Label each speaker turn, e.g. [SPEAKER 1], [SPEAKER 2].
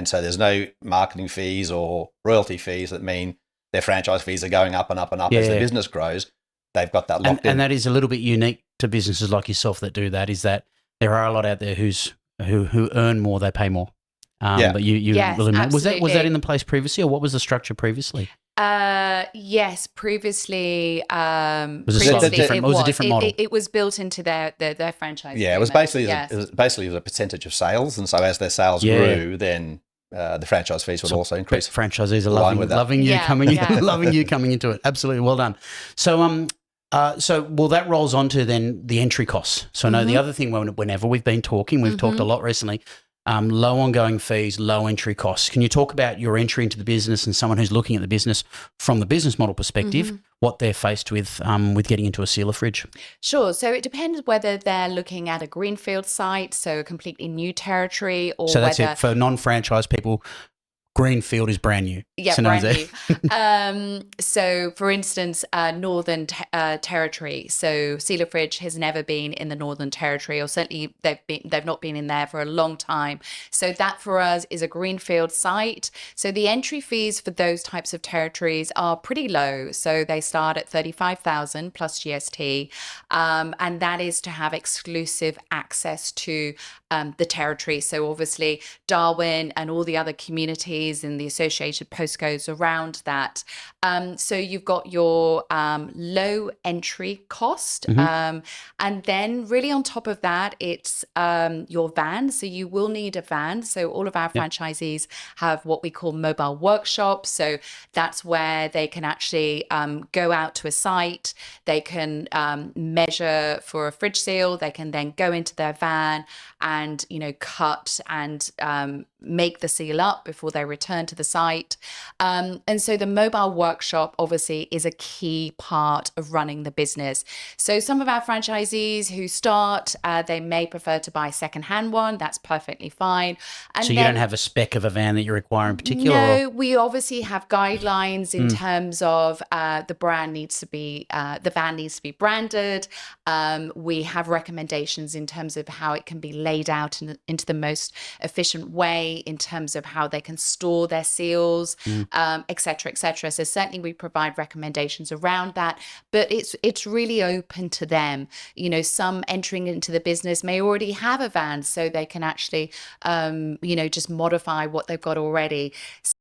[SPEAKER 1] And so there's no marketing fees or royalty fees that mean their franchise fees are going up and up and up as their business grows. They've got that locked in.
[SPEAKER 2] And that is a little bit unique to businesses like yourself that do that, is that there are a lot out there who earn more, they pay more. But you
[SPEAKER 3] yes,
[SPEAKER 2] really was that in the place previously, or what was the structure previously?
[SPEAKER 3] Yes, previously
[SPEAKER 2] was it slightly different? It was a different model.
[SPEAKER 3] It was built into their franchise.
[SPEAKER 1] Yeah, it was basically a percentage of sales, and so as their sales grew, then the franchise fees would also increase.
[SPEAKER 2] Franchisees are loving you coming into it. Absolutely, well done. So that rolls on to then the entry costs. So I know the other thing, whenever we've been talking, we've talked a lot recently. Low ongoing fees, low entry costs. Can you talk about your entry into the business and someone who's looking at the business from the business model perspective, what they're faced with getting into a sealer fridge?
[SPEAKER 3] Sure. So it depends whether they're looking at a greenfield site, so a completely new territory, or
[SPEAKER 2] so that's it for non-franchise people. Greenfield is brand new.
[SPEAKER 3] Yeah, so brand new. So, for instance, Northern Territory. So, Sealer Fridge has never been in the Northern Territory, or certainly they've not been in there for a long time. So, that for us is a greenfield site. So, the entry fees for those types of territories are pretty low. So, they start at $35,000 plus GST, and that is to have exclusive access to the territory. So, obviously, Darwin and all the other communities and the associated postcodes around that. So you've got your low entry cost. And then really on top of that, it's your van. So you will need a van. So all of our franchisees have what we call mobile workshops. So that's where they can actually go out to a site. They can measure for a fridge seal. They can then go into their van and, cut and make the seal up before they return to the site. And so the mobile workshop obviously is a key part of running the business. So some of our franchisees who start, they may prefer to buy a secondhand one. That's perfectly fine. And
[SPEAKER 2] so you don't have a spec of a van that you require in particular?
[SPEAKER 3] No, we obviously have guidelines in terms of the van needs to be branded. We have recommendations in terms of how it can be laid out into the most efficient way in terms of how they can store their seals, et cetera, et cetera. So certainly we provide recommendations around that, but it's really open to them. Some entering into the business may already have a van, so they can actually, just modify what they've got already.